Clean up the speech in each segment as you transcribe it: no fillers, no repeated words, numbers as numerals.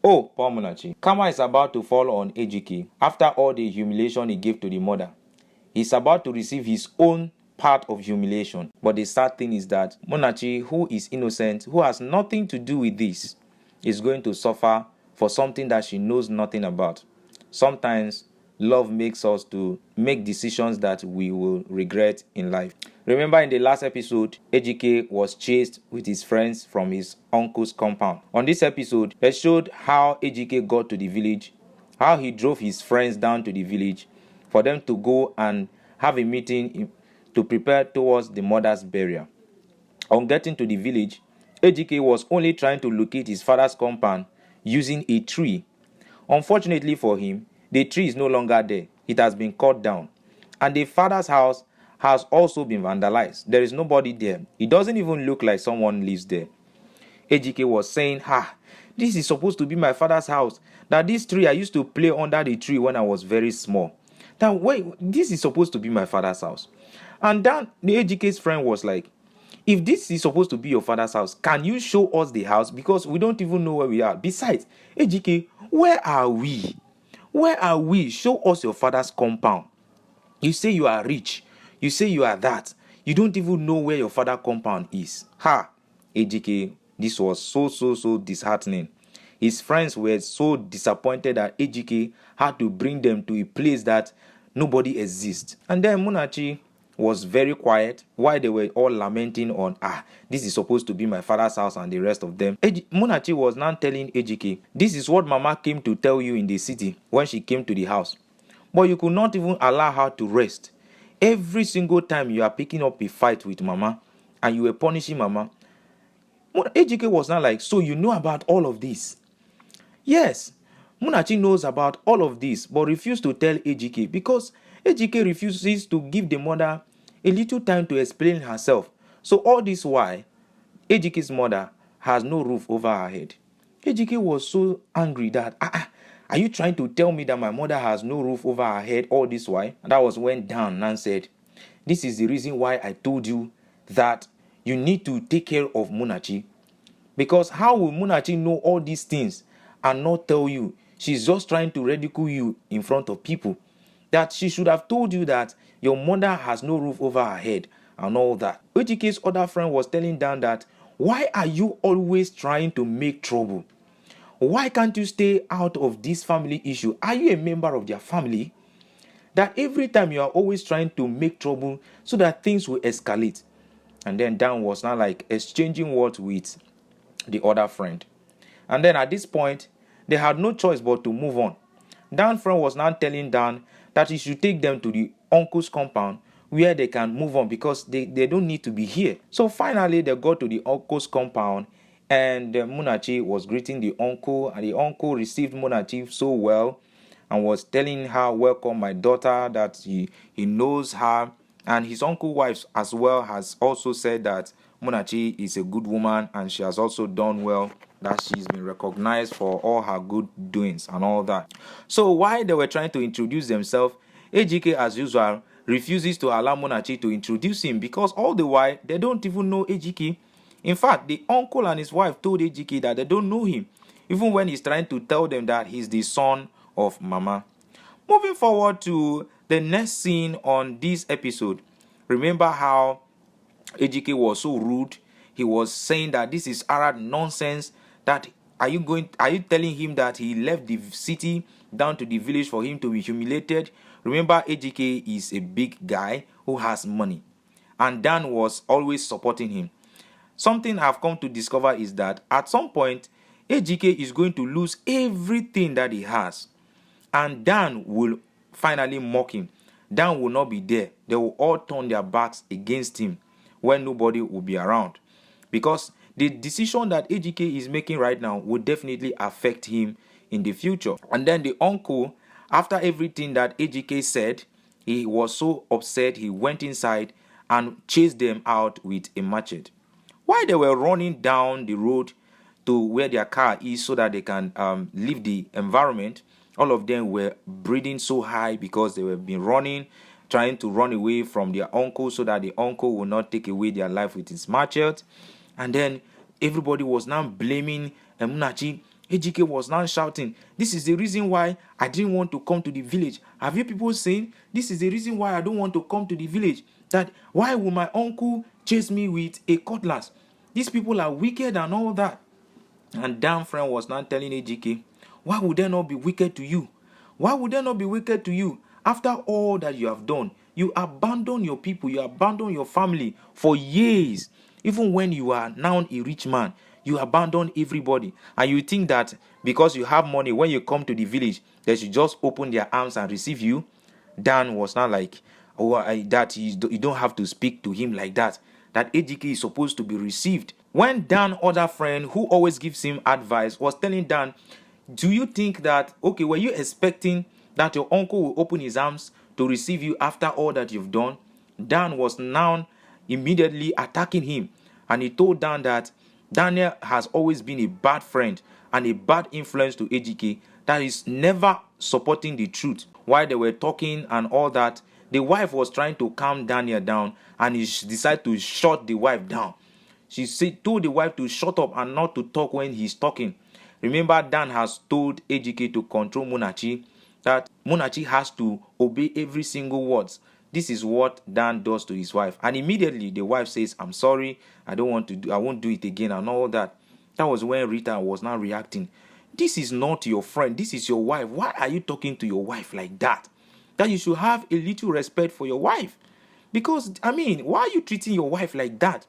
Oh, poor Munachi. Karma is about to fall on Ejike after all the humiliation he gave to the mother. He's about to receive his own part of humiliation. But the sad thing is that Munachi, who is innocent, who has nothing to do with this, is going to suffer for something that she knows nothing about. Sometimes love makes us to make decisions that we will regret in life. Remember in the last episode, Ejike was chased with his friends from his uncle's compound. On this episode, they showed how Ejike got to the village, how he drove his friends down to the village for them to go and have a meeting to prepare towards the mother's burial. On getting to the village, Ejike was only trying to locate his father's compound using a tree. Unfortunately for him, the tree is no longer there. It has been cut down. And the father's house has also been vandalized. There is nobody there. It doesn't even look like someone lives there. Ejike was saying, this is supposed to be my father's house. That this tree, I used to play under the tree when I was very small. That wait, this is supposed to be my father's house. And then the Ejike's friend was like, if this is supposed to be your father's house, can you show us the house? Because we don't even know where we are. Besides, Ejike, where are we? Where are we? Show us your father's compound. You say you are rich. You say you are that. You don't even know where your father's compound is. Ejike, this was so disheartening. His friends were so disappointed that Ejike had to bring them to a place that nobody exists. And then Munachi was very quiet while they were all lamenting on, this is supposed to be my father's house and the rest of them. Munachi was now telling Ejike, this is what Mama came to tell you in the city when she came to the house. But you could not even allow her to rest. Every single time you are picking up a fight with Mama and you were punishing Mama, Ejike was now like, so you know about all of this? Yes, Munachi knows about all of this, but refused to tell Ejike because Ejike refuses to give the mother a little time to explain herself. So all this while, Ejike's mother has no roof over her head. Ejike was so angry that, are you trying to tell me that my mother has no roof over her head all this while? And that was when Dan and said, this is the reason why I told you that you need to take care of Munachi. Because how will Munachi know all these things and not tell you? She's just trying to ridicule you in front of people. That she should have told you that your mother has no roof over her head and all that. Ejike's other friend was telling Dan that, why are you always trying to make trouble? Why can't you stay out of this family issue? Are you a member of their family? That every time you are always trying to make trouble so that things will escalate. And then Dan was now like exchanging words with the other friend. And then at this point, they had no choice but to move on. Dan's friend was now telling Dan that he should take them to the uncle's compound where they can move on because they don't need to be here. So finally, they got to the uncle's compound and Munachi was greeting the uncle, and the uncle received Munachi so well and was telling her, welcome my daughter, that he knows her. And his uncle wife as well has also said that Munachi is a good woman and she has also done well, that she's been recognized for all her good doings and all that. So while they were trying to introduce themselves, Ejike as usual refuses to allow Munachi to introduce him because all the while they don't even know Ejike. In fact, the uncle and his wife told Ejike that they don't know him, even when he's trying to tell them that he's the son of Mama. Moving forward to the next scene on this episode, remember how Ejike was so rude? He was saying that this is Arad nonsense. That are you telling him that he left the city down to the village for him to be humiliated? Remember, Ejike is a big guy who has money, and Dan was always supporting him. Something I've come to discover is that at some point, Ejike is going to lose everything that he has, and Dan will finally mock him. Dan will not be there. They will all turn their backs against him when nobody will be around, because the decision that Ejike is making right now will definitely affect him in the future. And then the uncle, after everything that Ejike said, he was so upset, he went inside and chased them out with a machete. While they were running down the road to where their car is so that they can leave the environment, all of them were breathing so high because they have been running, trying to run away from their uncle so that the uncle will not take away their life with his machete. And then everybody was now blaming Munachi. Ejike was now shouting, this is the reason why I didn't want to come to the village. Have you people seen? This is the reason why I don't want to come to the village. That why will my uncle chase me with a cutlass? These people are wicked and all that. And Dan friend was now telling Ejike, why would they not be wicked to you? Why would they not be wicked to you? After all that you have done, you abandon your people, you abandon your family for years. Even when you are now a rich man, you abandon everybody. And you think that because you have money, when you come to the village, they should just open their arms and receive you. Dan was not like, that you don't have to speak to him like that. That Ejike is supposed to be received. When Dan, other friend who always gives him advice, was telling Dan, do you think that, okay, were you expecting that your uncle will open his arms to receive you after all that you've done? Dan was now immediately attacking him. And he told Dan that Daniel has always been a bad friend and a bad influence to Ejike, that is never supporting the truth. While they were talking and all that, the wife was trying to calm Daniel down, and he decided to shut the wife down. She told the wife to shut up and not to talk when he's talking. Remember, Dan has told Ejike to control Maachi, that Maachi has to obey every single word. This is what Dan does to his wife. And immediately the wife says, I'm sorry, I won't do it again and all that. That was when Rita was now reacting. This is not your friend. This is your wife. Why are you talking to your wife like that? That you should have a little respect for your wife. Because, why are you treating your wife like that?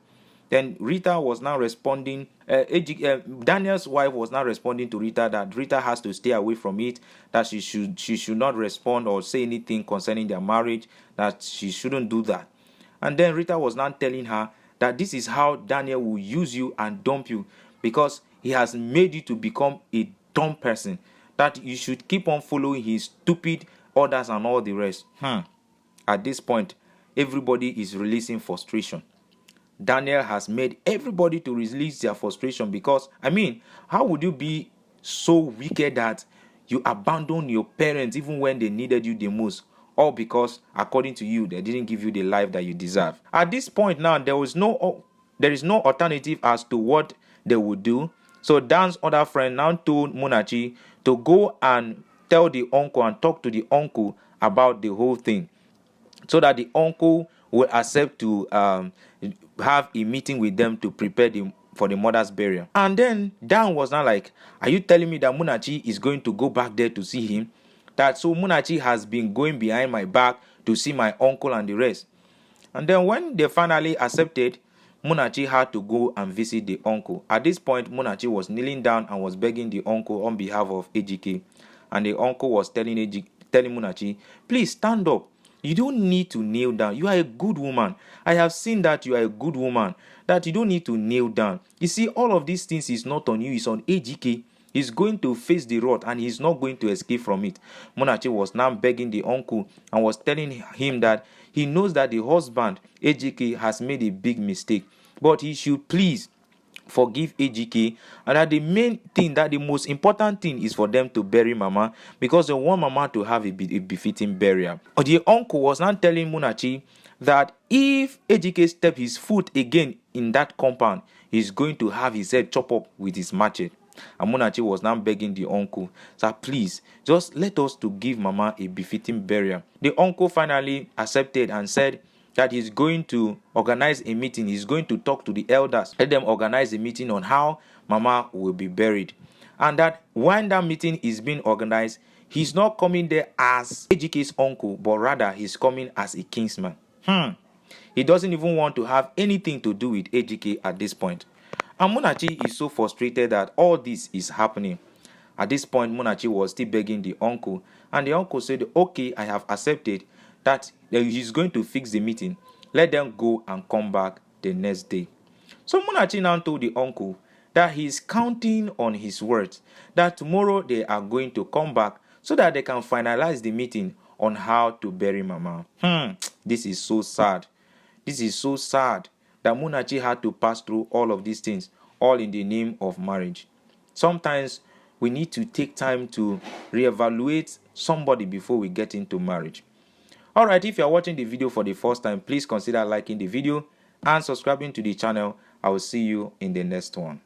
Then Rita was now responding, Daniel's wife was now responding to Rita that Rita has to stay away from it, that she should not respond or say anything concerning their marriage, that she shouldn't do that. And then Rita was now telling her that this is how Daniel will use you and dump you, because he has made you to become a dumb person, that you should keep on following his stupid orders and all the rest. At this point, everybody is releasing frustration. Daniel has made everybody to release their frustration, because, how would you be so wicked that you abandon your parents even when they needed you the most? All because, according to you, they didn't give you the life that you deserve. At this point now, there is no alternative as to what they would do. So Dan's other friend now told Maachi to go and tell the uncle and talk to the uncle about the whole thing, so that the uncle will accept to have a meeting with them to prepare for the mother's burial. And then Dan was now like, are you telling me that Maachi is going to go back there to see him? That so Maachi has been going behind my back to see my uncle and the rest. And then when they finally accepted, Maachi had to go and visit the uncle. At this point, Maachi was kneeling down and was begging the uncle on behalf of Ejike. And the uncle was telling Maachi, please stand up. You don't need to kneel down. You are a good woman. I have seen that you are a good woman, that you don't need to kneel down. You see, all of these things is not on you, it's on Ejike. He's going to face the wrath and he's not going to escape from it. Maachi was now begging the uncle and was telling him that he knows that the husband, Ejike, has made a big mistake, but he should please forgive Ejike, and that the main thing, that the most important thing is for them to bury Mama, because they want Mama to have a befitting burial. But the uncle was now telling Maachi that if Ejike step his foot again in that compound, he's going to have his head chopped up with his machete. And Maachi was now begging the uncle that please just let us to give Mama a befitting burial. The uncle finally accepted and said that he's going to organize a meeting. He's going to talk to the elders, let them organize a meeting on how Mama will be buried. And that when that meeting is being organized, he's not coming there as Ejike's uncle, but rather he's coming as a kinsman. He doesn't even want to have anything to do with Ejike at this point. And Maachi is so frustrated that all this is happening. At this point, Maachi was still begging the uncle, and the uncle said, okay, I have accepted that he's going to fix the meeting. Let them go and come back the next day. So Maachi now told the uncle that he's counting on his words, that tomorrow they are going to come back so that they can finalize the meeting on how to bury Mama. This is so sad. This is so sad that Maachi had to pass through all of these things, all in the name of marriage. Sometimes we need to take time to reevaluate somebody before we get into marriage. Alright, if you are watching the video for the first time, please consider liking the video and subscribing to the channel. I will see you in the next one.